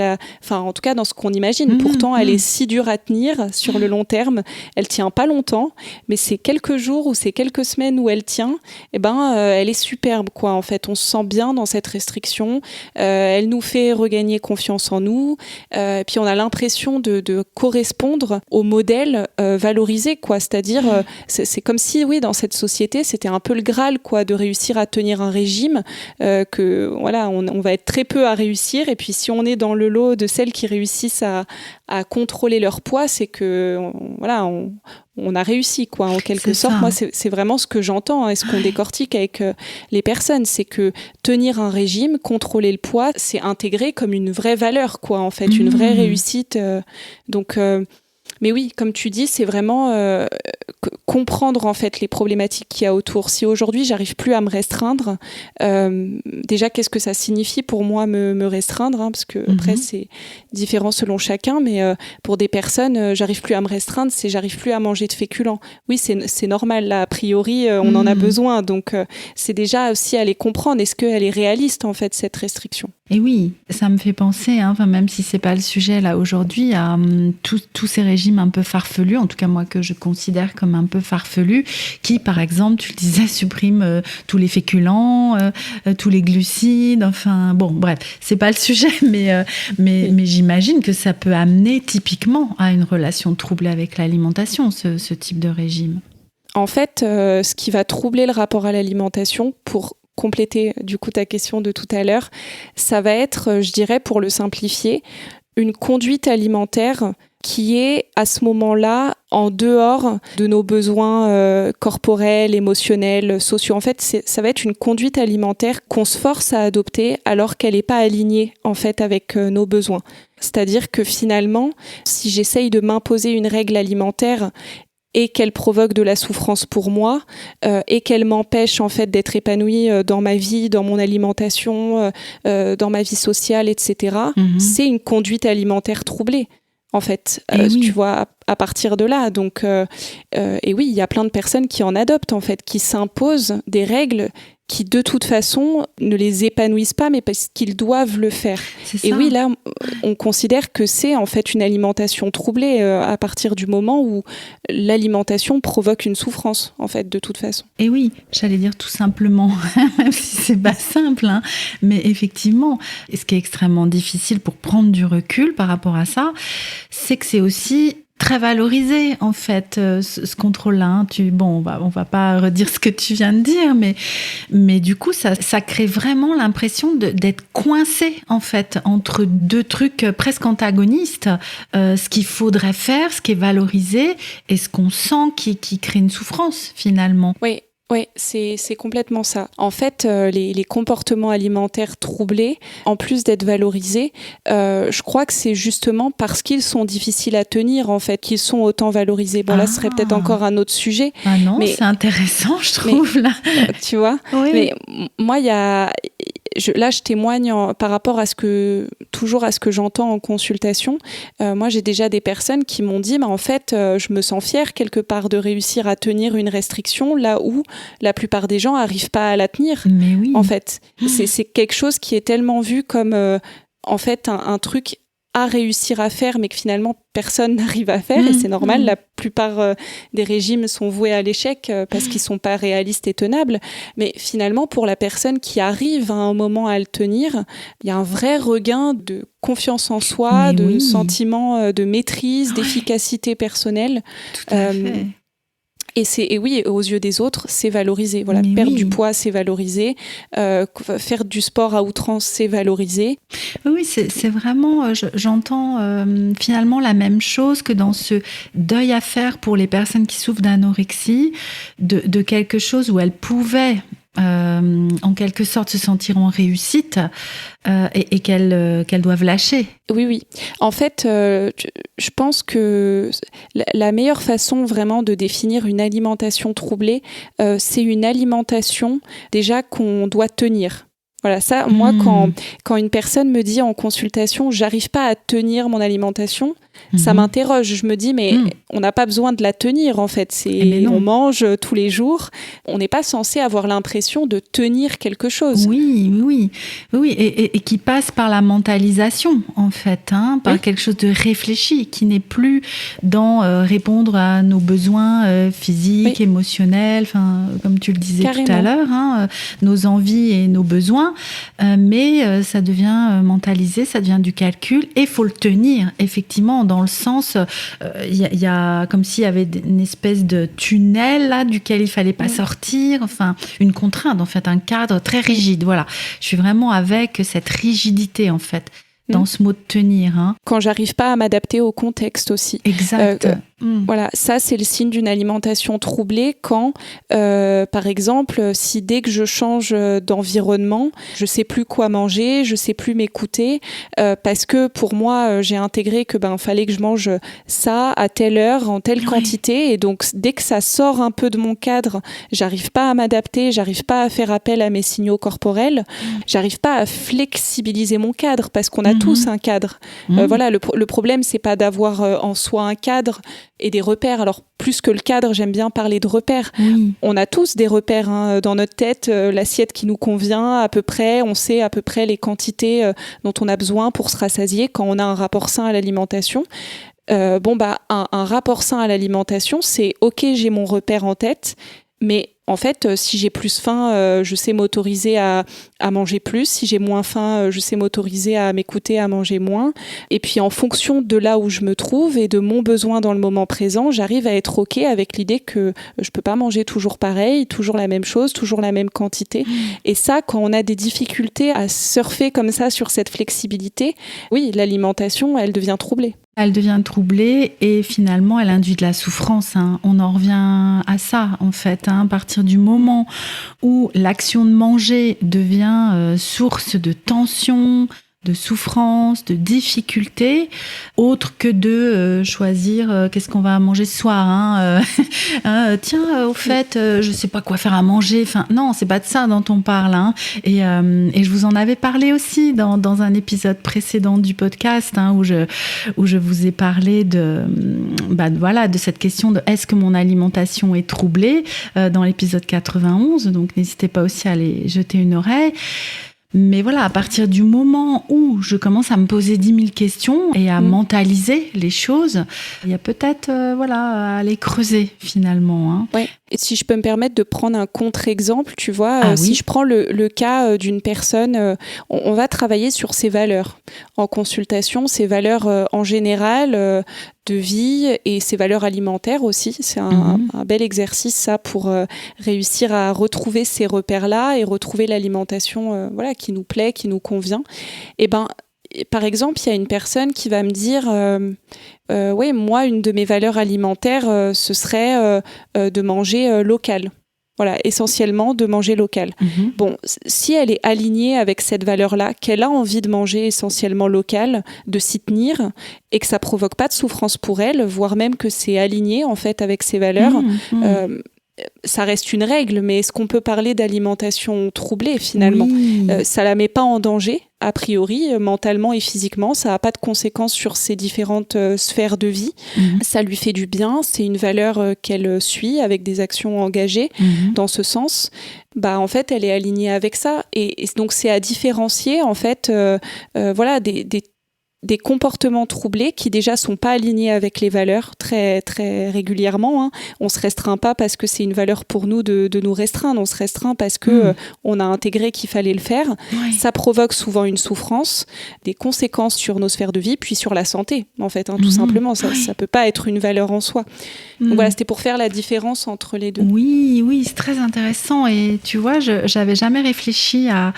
en tout cas dans ce qu'on imagine. Pourtant, elle est si dure à tenir sur le long terme. Elle tient pas longtemps, mais ces quelques jours ou ces quelques semaines où elle tient, elle est superbe, quoi. En fait, on se sent bien dans cette restriction. Elle nous fait regagner confiance en nous. Puis on a l'impression de correspondre au modèle valorisé, quoi. C'est-à-dire, c'est comme si, oui, dans cette société, c'était un peu le Graal, quoi, de réussir à tenir un régime. On va être très peu à réussir. Et puis, si on est dans le lot de celles qui réussissent à contrôler leur poids, c'est que on a réussi, quoi, en quelque sorte. Moi, c'est vraiment ce que j'entends et ce qu'on décortique avec les personnes, c'est que tenir un régime, contrôler le poids, c'est intégré comme une vraie valeur, quoi, en fait, une vraie réussite. Mais oui, comme tu dis, c'est vraiment comprendre en fait les problématiques qu'il y a autour. Si aujourd'hui j'arrive plus à me restreindre, déjà qu'est-ce que ça signifie pour moi me restreindre, parce que après c'est différent selon chacun, mais pour des personnes, j'arrive plus à me restreindre, c'est j'arrive plus à manger de féculents. Oui, c'est normal là, a priori on en a besoin, donc c'est déjà aussi aller comprendre, est-ce qu'elle est réaliste en fait cette restriction.
Et oui, ça me fait penser, même si c'est pas le sujet là aujourd'hui, à tous ces régimes un peu farfelus, en tout cas moi que je considère comme un peu farfelus, qui par exemple, tu le disais, suppriment tous les féculents, tous les glucides, bref, c'est pas le sujet, mais j'imagine que ça peut amener typiquement à une relation troublée avec l'alimentation, ce type de régime.
En fait, ce qui va troubler le rapport à l'alimentation, pour compléter du coup ta question de tout à l'heure, ça va être, je dirais pour le simplifier, une conduite alimentaire qui est à ce moment-là en dehors de nos besoins corporels, émotionnels, sociaux. En fait, ça va être une conduite alimentaire qu'on se force à adopter alors qu'elle n'est pas alignée en fait avec nos besoins. C'est-à-dire que finalement, si j'essaye de m'imposer une règle alimentaire et qu'elle provoque de la souffrance pour moi, et qu'elle m'empêche en fait d'être épanouie dans ma vie, dans mon alimentation, dans ma vie sociale, etc. C'est une conduite alimentaire troublée. En fait, tu vois, à partir de là. Donc, et oui, il y a plein de personnes qui en adoptent, en fait, qui s'imposent des règles qui, de toute façon, ne les épanouissent pas, mais parce qu'ils doivent le faire. Et oui, là, on considère que c'est en fait une alimentation troublée à partir du moment où l'alimentation provoque une souffrance, en fait, de toute façon.
Et oui, j'allais dire tout simplement, même si c'est pas simple, hein, mais effectivement, ce qui est extrêmement difficile pour prendre du recul par rapport à ça, c'est que c'est aussi très valorisé, en fait, ce contrôle-là. On va pas redire ce que tu viens de dire, mais du coup, ça crée vraiment l'impression d'être coincé, en fait, entre deux trucs presque antagonistes. Ce qu'il faudrait faire, ce qui est valorisé, et ce qu'on sent qui crée une souffrance, finalement.
Oui, c'est complètement ça. En fait, les comportements alimentaires troublés, en plus d'être valorisés, je crois que c'est justement parce qu'ils sont difficiles à tenir, en fait, qu'ils sont autant valorisés. Bon, là, ce serait peut-être encore un autre sujet.
Ah non, mais c'est intéressant, je trouve, là.
Tu vois ? Oui. Mais moi, je témoigne par rapport à ce que j'entends en consultation. Moi, j'ai déjà des personnes qui m'ont dit, en fait, je me sens fière quelque part de réussir à tenir une restriction là où la plupart des gens n'arrivent pas à la tenir.
Mais oui.
En fait, c'est quelque chose qui est tellement vu comme en fait un truc à réussir à faire, mais que finalement personne n'arrive à faire, et c'est normal. La plupart des régimes sont voués à l'échec parce qu'ils sont pas réalistes et tenables. Mais finalement, pour la personne qui arrive à un moment à le tenir, il y a un vrai regain de confiance en soi, sentiment de maîtrise, d'efficacité personnelle.
Tout à fait.
Et oui, aux yeux des autres, c'est valorisé. Voilà, perdre du poids, c'est valorisé. Faire du sport à outrance, c'est valorisé.
Oui, c'est vraiment, j'entends finalement la même chose que dans ce deuil à faire pour les personnes qui souffrent d'anorexie, de quelque chose où elles pouvaient en quelque sorte se sentir en réussite et qu'elles doivent lâcher.
Oui. En fait, je pense que la meilleure façon vraiment de définir une alimentation troublée, c'est une alimentation déjà qu'on doit tenir. Voilà, ça, moi, quand une personne me dit en consultation, j'arrive pas à tenir mon alimentation, ça m'interroge. Je me dis, mais on n'a pas besoin de la tenir, en fait. On mange tous les jours. On n'est pas censé avoir l'impression de tenir quelque chose.
Oui. Et qui passe par la mentalisation, en fait, par quelque chose de réfléchi, qui n'est plus dans répondre à nos besoins physiques, émotionnels, comme tu le disais tout à l'heure, nos envies et nos besoins. Mais ça devient mentalisé, ça devient du calcul, et il faut le tenir, effectivement, dans le sens, il y a comme s'il y avait une espèce de tunnel là, duquel il fallait pas sortir, une contrainte, en fait, un cadre très rigide. Voilà, je suis vraiment avec cette rigidité, en fait, dans ce mot de tenir.
Quand j'arrive pas à m'adapter au contexte aussi.
Exact.
Voilà, ça c'est le signe d'une alimentation troublée quand, par exemple, si dès que je change d'environnement, je sais plus quoi manger, je sais plus m'écouter, parce que pour moi j'ai intégré que fallait que je mange ça à telle heure, en telle quantité, et donc dès que ça sort un peu de mon cadre, j'arrive pas à m'adapter, j'arrive pas à faire appel à mes signaux corporels, j'arrive pas à flexibiliser mon cadre, parce qu'on a tous un cadre. Voilà, le problème c'est pas d'avoir en soi un cadre et des repères. Alors, plus que le cadre, j'aime bien parler de repères. On a tous des repères dans notre tête, l'assiette qui nous convient à peu près, on sait à peu près les quantités dont on a besoin pour se rassasier quand on a un rapport sain à l'alimentation. Un rapport sain à l'alimentation, c'est OK, j'ai mon repère en tête, mais en fait, si j'ai plus faim, je sais m'autoriser à manger plus. Si j'ai moins faim, je sais m'autoriser à m'écouter, à manger moins. Et puis, en fonction de là où je me trouve et de mon besoin dans le moment présent, j'arrive à être OK avec l'idée que je peux pas manger toujours pareil, toujours la même chose, toujours la même quantité. Et ça, quand on a des difficultés à surfer comme ça sur cette flexibilité, oui, l'alimentation, elle devient troublée.
Elle devient troublée et finalement, elle induit de la souffrance. On en revient à ça, en fait. À partir du moment où l'action de manger devient source de tension, souffrance, de difficulté, autre que de choisir qu'est-ce qu'on va manger ce soir. Tiens, au fait, je sais pas quoi faire à manger. Enfin, non, c'est pas de ça dont on parle. Et je vous en avais parlé aussi dans un épisode précédent du podcast, où je vous ai parlé de cette question de est-ce que mon alimentation est troublée dans l'épisode 91. Donc, n'hésitez pas aussi à aller jeter une oreille. Mais voilà, à partir du moment où je commence à me poser 10 000 questions et à mentaliser les choses, il y a peut-être à les creuser finalement.
Ouais. Et si je peux me permettre de prendre un contre-exemple, tu vois, si je prends le cas d'une personne, on va travailler sur ses valeurs en consultation, ses valeurs en général de vie et ses valeurs alimentaires aussi. C'est un bel exercice ça pour réussir à retrouver ces repères-là et retrouver l'alimentation qui nous plaît, qui nous convient. Et par exemple, il y a une personne qui va me dire moi, une de mes valeurs alimentaires, ce serait de manger local. Voilà, essentiellement de manger local. Bon, si elle est alignée avec cette valeur-là, qu'elle a envie de manger essentiellement local, de s'y tenir, et que ça provoque pas de souffrance pour elle, voire même que c'est aligné en fait avec ses valeurs, ça reste une règle, mais est-ce qu'on peut parler d'alimentation troublée finalement ? Ça la met pas en danger, a priori, mentalement et physiquement. Ça n'a pas de conséquences sur ses différentes sphères de vie. Ça lui fait du bien. C'est une valeur qu'elle suit avec des actions engagées dans ce sens. En fait, elle est alignée avec ça. Et donc, c'est à différencier en fait, des comportements troublés qui déjà sont pas alignés avec les valeurs très, très régulièrement. On se restreint pas parce que c'est une valeur pour nous de nous restreindre. On se restreint parce que on a intégré qu'il fallait le faire. Ça provoque souvent une souffrance, des conséquences sur nos sphères de vie, puis sur la santé, en fait, tout simplement. Ça peut pas être une valeur en soi. Donc voilà, c'était pour faire la différence entre les deux.
Oui, c'est très intéressant. Et tu vois, j'avais jamais réfléchi à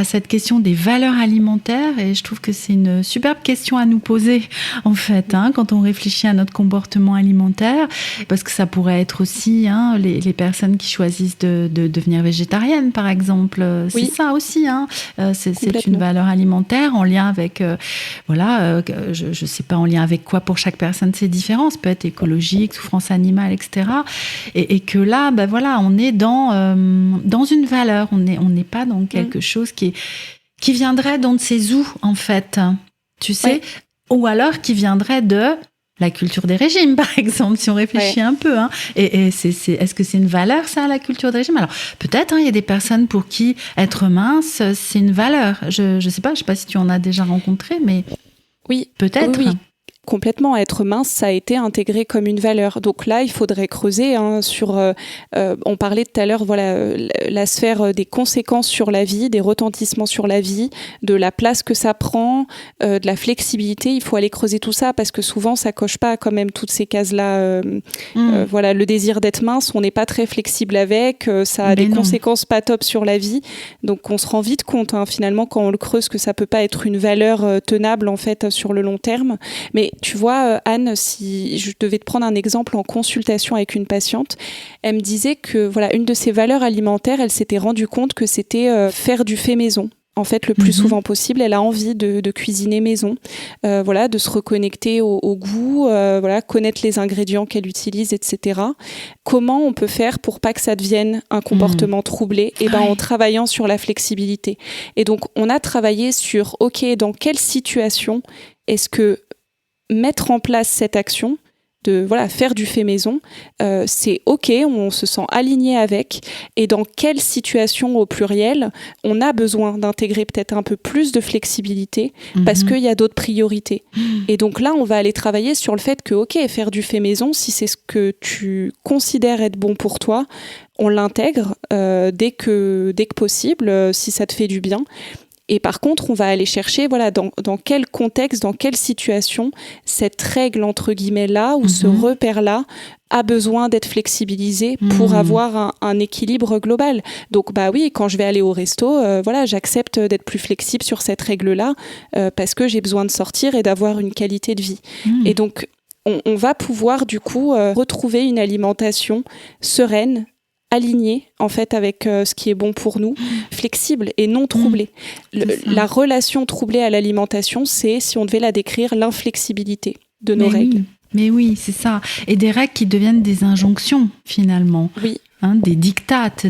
cette question des valeurs alimentaires et je trouve que c'est une superbe question à nous poser, en fait, quand on réfléchit à notre comportement alimentaire, parce que ça pourrait être aussi les personnes qui choisissent de devenir végétariennes, par exemple. C'est ça aussi. C'est une valeur alimentaire en lien avec, je sais pas en lien avec quoi pour chaque personne, c'est différent. Ça peut être écologique, souffrance animale, etc. Et que là, on est dans une valeur. On n'est pas dans quelque chose qui viendrait d'on ne sait où, en fait. Tu sais, ou alors qui viendrait de la culture des régimes, par exemple, si on réfléchit un peu. Et est-ce que c'est une valeur, ça, la culture des régimes ? Alors, peut-être, il y a des personnes pour qui être mince, c'est une valeur. Je sais pas si tu en as déjà rencontré, mais peut-être.
Oui. Complètement, être mince, ça a été intégré comme une valeur. Donc là, il faudrait creuser sur... on parlait tout à l'heure, la sphère des conséquences sur la vie, des retentissements sur la vie, de la place que ça prend, de la flexibilité. Il faut aller creuser tout ça parce que souvent, ça coche pas quand même toutes ces cases-là. Le désir d'être mince, on n'est pas très flexible avec. Ça a des conséquences pas top sur la vie. Donc, on se rend vite compte, finalement, quand on le creuse, que ça peut pas être une valeur tenable, en fait, sur le long terme. Mais tu vois, Anne, si je devais te prendre un exemple en consultation avec une patiente, elle me disait que une de ses valeurs alimentaires, elle s'était rendue compte que c'était faire du fait maison. En fait, le plus souvent possible, elle a envie de cuisiner maison, de se reconnecter au goût, connaître les ingrédients qu'elle utilise, etc. Comment on peut faire pour pas que ça devienne un comportement troublé ? En travaillant sur la flexibilité. Et donc, on a travaillé sur, dans quelle situation est-ce que mettre en place cette action de faire du fait maison, c'est OK, on se sent aligné avec, et dans quelle situation au pluriel on a besoin d'intégrer peut-être un peu plus de flexibilité parce qu'il y a d'autres priorités. Et donc là, on va aller travailler sur le fait que OK, faire du fait maison, si c'est ce que tu considères être bon pour toi, on l'intègre dès que possible, si ça te fait du bien. Et par contre, on va aller chercher, dans quel contexte, dans quelle situation, cette règle, entre guillemets, là, ou ce repère-là, a besoin d'être flexibilisé pour avoir un équilibre global. Donc, quand je vais aller au resto, j'accepte d'être plus flexible sur cette règle-là, parce que j'ai besoin de sortir et d'avoir une qualité de vie. Et donc, on va pouvoir, du coup, retrouver une alimentation sereine, aligné en fait avec ce qui est bon pour nous, flexible et non troublé. La relation troublée à l'alimentation, c'est, si on devait la décrire, l'inflexibilité de nos règles.
Oui. Mais oui, c'est ça. Et des règles qui deviennent des injonctions, finalement.
Oui.
Des dictates,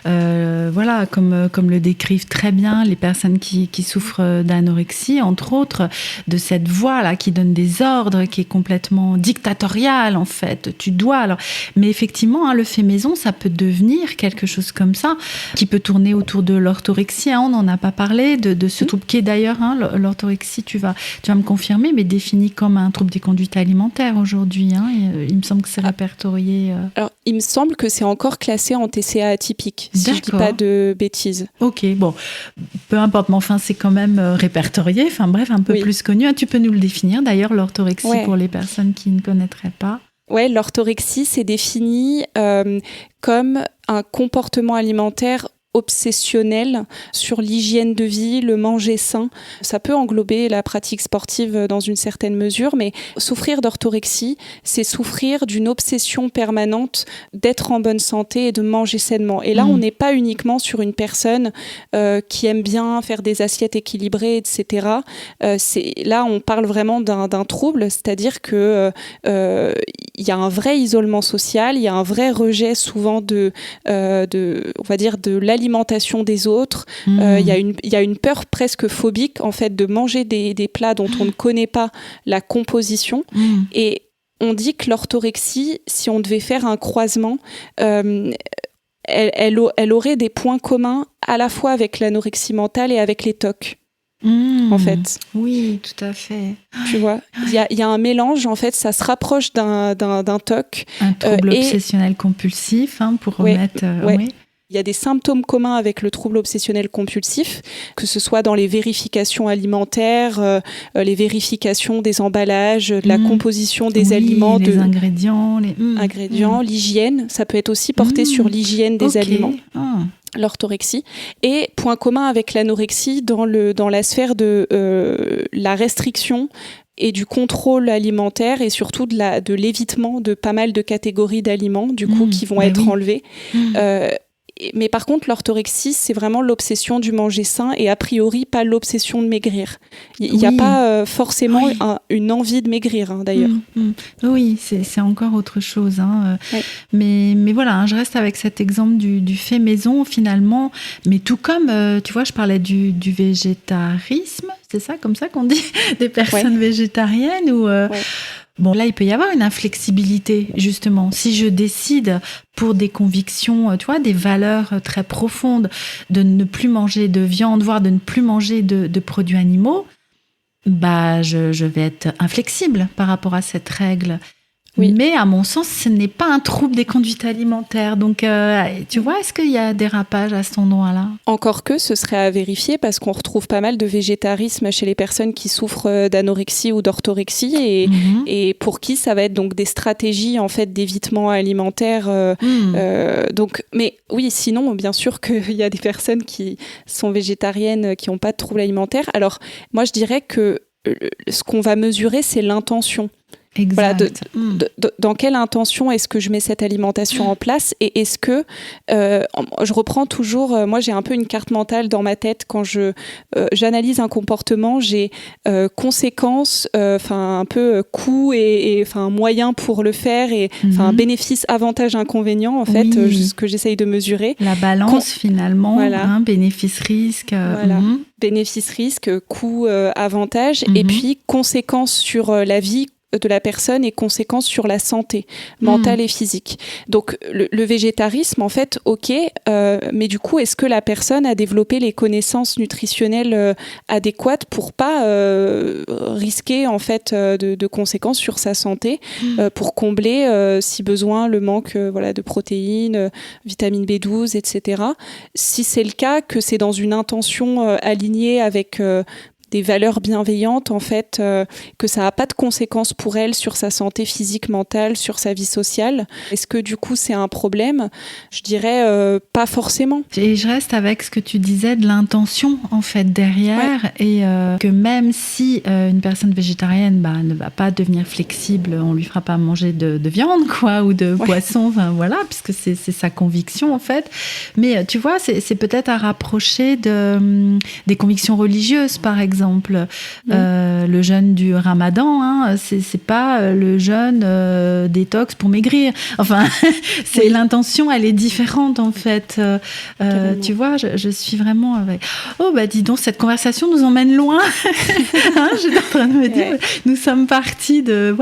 voilà, comme le décrivent très bien les personnes qui souffrent d'anorexie, entre autres, de cette voix-là qui donne des ordres, qui est complètement dictatoriale, en fait. Tu dois. Alors, mais effectivement, le fait maison, ça peut devenir quelque chose comme ça, qui peut tourner autour de l'orthorexie. On n'en a pas parlé, de ce trouble qui est d'ailleurs, l'orthorexie, tu vas me confirmer, mais défini comme un trouble des conduites alimentaires aujourd'hui. Il me semble que c'est répertorié.
Alors, il me semble que c'est encore classé en TCA atypique, si je ne dis pas de bêtises.
Ok, bon, peu importe, mais enfin, c'est quand même répertorié, enfin bref, un peu plus connu. Tu peux nous le définir, d'ailleurs, l'orthorexie, pour les personnes qui ne connaîtraient pas.
Oui, l'orthorexie, c'est défini comme un comportement alimentaire obsessionnel sur l'hygiène de vie, le manger sain. Ça peut englober la pratique sportive dans une certaine mesure, mais souffrir d'orthorexie, c'est souffrir d'une obsession permanente d'être en bonne santé et de manger sainement. Et là, on n'est pas uniquement sur une personne qui aime bien faire des assiettes équilibrées, etc. Là, on parle vraiment d'un trouble, c'est-à-dire que il y a un vrai isolement social, il y a un vrai rejet souvent on va dire, de l'alimentation des autres. Il y a une peur presque phobique en fait de manger des plats dont on ne connaît pas la composition. Et on dit que l'orthorexie, si on devait faire un croisement, elle aurait des points communs à la fois avec l'anorexie mentale et avec les TOC. En fait.
Oui, tout à fait.
Tu vois, il y a un mélange, en fait, ça se rapproche d'un TOC.
Un trouble obsessionnel compulsif, pour remettre... Oui.
Il y a des symptômes communs avec le trouble obsessionnel compulsif, que ce soit dans les vérifications alimentaires, les vérifications des emballages, de la composition des aliments,
les ingrédients,
l'hygiène. Ça peut être aussi porté sur l'hygiène des aliments. L'orthorexie. Et point commun avec l'anorexie dans la sphère de la restriction et du contrôle alimentaire et surtout de l'évitement de pas mal de catégories d'aliments du coup qui vont être enlevés. Mais par contre, l'orthorexie, c'est vraiment l'obsession du manger sain et a priori pas l'obsession de maigrir. Il n'y a pas forcément une envie de maigrir, d'ailleurs.
Oui, c'est encore autre chose. Mais voilà, je reste avec cet exemple du fait maison, finalement. Mais tout comme, tu vois, je parlais du végétarisme, c'est ça, comme ça qu'on dit, des personnes végétariennes ou... Bon, là, il peut y avoir une inflexibilité, justement. Si je décide, pour des convictions, tu vois, des valeurs très profondes, de ne plus manger de viande, voire de ne plus manger de produits animaux, je vais être inflexible par rapport à cette règle. Oui. Mais à mon sens, ce n'est pas un trouble des conduites alimentaires. Donc, tu vois, est-ce qu'il y a des dérapages à cet endroit-là ?
Encore que ce serait à vérifier parce qu'on retrouve pas mal de végétarisme chez les personnes qui souffrent d'anorexie ou d'orthorexie et pour qui ça va être donc des stratégies en fait d'évitement alimentaire. Donc, mais oui, sinon, bien sûr qu'il y a des personnes qui sont végétariennes qui n'ont pas de trouble alimentaire. Alors, moi, je dirais que ce qu'on va mesurer, c'est l'intention.
Exact.
Voilà, dans quelle intention est-ce que je mets cette alimentation en place et est-ce que je reprends toujours, moi j'ai un peu une carte mentale dans ma tête quand j'analyse un comportement, j'ai conséquences, un peu coût et moyen pour le faire et bénéfice, avantage, inconvénient en fait, ce que j'essaye de mesurer.
La balance finalement, bénéfice-risque.
Bénéfice-risque, coût, avantage et puis conséquences sur la vie de la personne et conséquences sur la santé mentale et physique. Donc le végétarisme, en fait, mais du coup, est-ce que la personne a développé les connaissances nutritionnelles adéquates pour pas risquer en fait de conséquences sur sa santé, pour combler si besoin le manque de protéines, vitamine B12, etc. Si c'est le cas, que c'est dans une intention alignée avec des valeurs bienveillantes, en fait, que ça n'a pas de conséquences pour elle sur sa santé physique, mentale, sur sa vie sociale. Est-ce que du coup c'est un problème ? Je dirais pas forcément.
Et je reste avec ce que tu disais de l'intention en fait derrière, et que même si une personne végétarienne ne va pas devenir flexible, on lui fera pas manger de viande quoi, ou de poisson, enfin voilà, puisque c'est sa conviction en fait. Mais tu vois, c'est peut-être à rapprocher des convictions religieuses par exemple. Le jeûne du Ramadan, c'est pas le jeûne détox pour maigrir. Enfin, c'est l'intention, elle est différente en fait. Tu vois, je suis vraiment avec. Oh bah dis donc, cette conversation nous emmène loin. J'étais en train de me dire, nous sommes partis de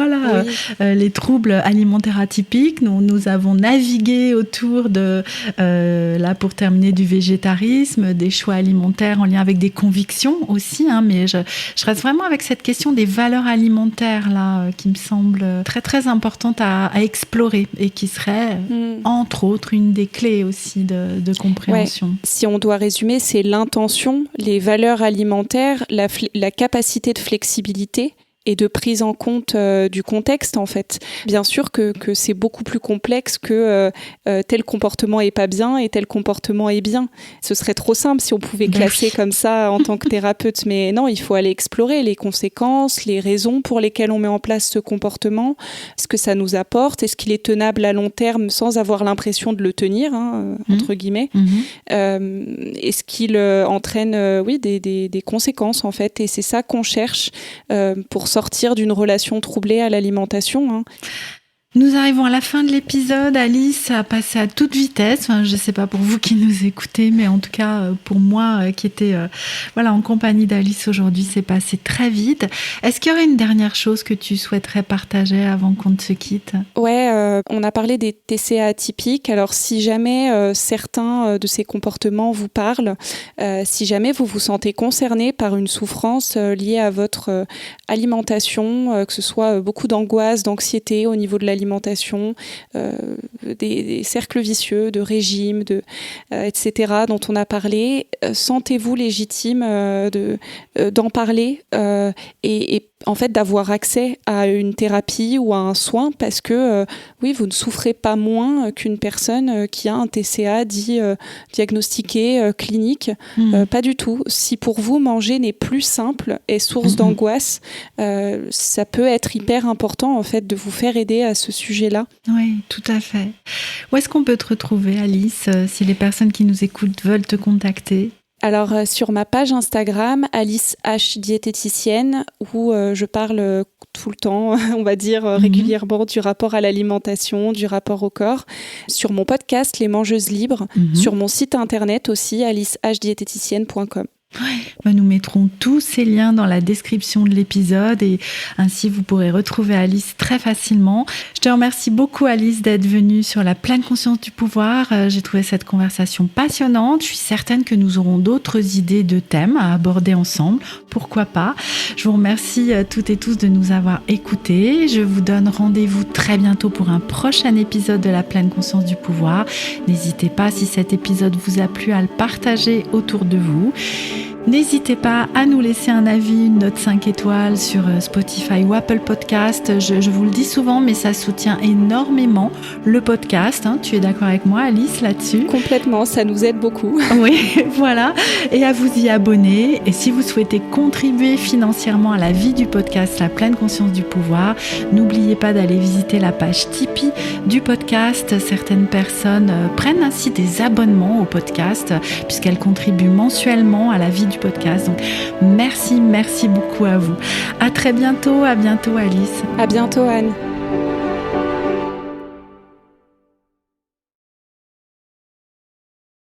les troubles alimentaires atypiques. Nous avons navigué autour de là pour terminer du végétarisme, des choix alimentaires en lien avec des convictions aussi. Mais je reste vraiment avec cette question des valeurs alimentaires là qui me semble très très importante à explorer et qui serait entre autres une des clés aussi de compréhension.
Ouais. Si on doit résumer, c'est l'intention, les valeurs alimentaires, la capacité de flexibilité et de prise en compte du contexte en fait. Bien sûr que c'est beaucoup plus complexe que tel comportement est pas bien et tel comportement est bien. Ce serait trop simple si on pouvait classer comme ça en tant que thérapeute, mais non, il faut aller explorer les conséquences, les raisons pour lesquelles on met en place ce comportement, ce que ça nous apporte, est-ce qu'il est tenable à long terme sans avoir l'impression de le tenir, entre guillemets. Est-ce qu'il entraîne des conséquences en fait, et c'est ça qu'on cherche pour sortir d'une relation troublée à l'alimentation.
Nous arrivons à la fin de l'épisode. Alice a passé à toute vitesse. Enfin, je ne sais pas pour vous qui nous écoutez, mais en tout cas pour moi qui était en compagnie d'Alice aujourd'hui, c'est passé très vite. Est-ce qu'il y aurait une dernière chose que tu souhaiterais partager avant qu'on ne se quitte ?
Ouais, on a parlé des TCA atypiques. Alors si jamais certains de ces comportements vous parlent, si jamais vous vous sentez concerné par une souffrance liée à votre alimentation, que ce soit beaucoup d'angoisse, d'anxiété au niveau de l'alimentation, des cercles vicieux, de régime, etc., dont on a parlé, sentez-vous légitime d'en parler et en fait d'avoir accès à une thérapie ou à un soin, parce que vous ne souffrez pas moins qu'une personne qui a un TCA dit diagnostiqué, clinique. Pas du tout. Si pour vous manger n'est plus simple et source d'angoisse, ça peut être hyper important en fait de vous faire aider à ce sujet-là.
Oui, tout à fait. Où est-ce qu'on peut te retrouver, Alice, si les personnes qui nous écoutent veulent te contacter ?
Alors, sur ma page Instagram, Alice H diététicienne, où je parle tout le temps, on va dire régulièrement, du rapport à l'alimentation, du rapport au corps. Sur mon podcast Les Mangeuses Libres, sur mon site internet aussi, alicehdiététicienne.com.
Nous mettrons tous ces liens dans la description de l'épisode et ainsi vous pourrez retrouver Alice très facilement. Je te remercie beaucoup Alice d'être venue sur la pleine conscience du pouvoir. J'ai trouvé cette conversation passionnante. Je suis certaine que nous aurons d'autres idées de thèmes à aborder ensemble. Pourquoi pas ? Je vous remercie toutes et tous de nous avoir écoutés. Je vous donne rendez-vous très bientôt pour un prochain épisode de la pleine conscience du pouvoir. N'hésitez pas, si cet épisode vous a plu, à le partager autour de vous. N'hésitez pas à nous laisser un avis, une note 5 étoiles sur Spotify ou Apple Podcast. Je vous le dis souvent, mais ça soutient énormément le podcast. Tu es d'accord avec moi, Alice, là-dessus ?
Complètement, ça nous aide beaucoup.
Oui, voilà. Et à vous y abonner. Et si vous souhaitez contribuer financièrement à la vie du podcast La Pleine Conscience du Pouvoir, n'oubliez pas d'aller visiter la page Tipeee du podcast. Certaines personnes prennent ainsi des abonnements au podcast puisqu'elles contribuent mensuellement à la vie du podcast. Donc merci beaucoup à vous. À très bientôt, Alice.
À bientôt, Anne.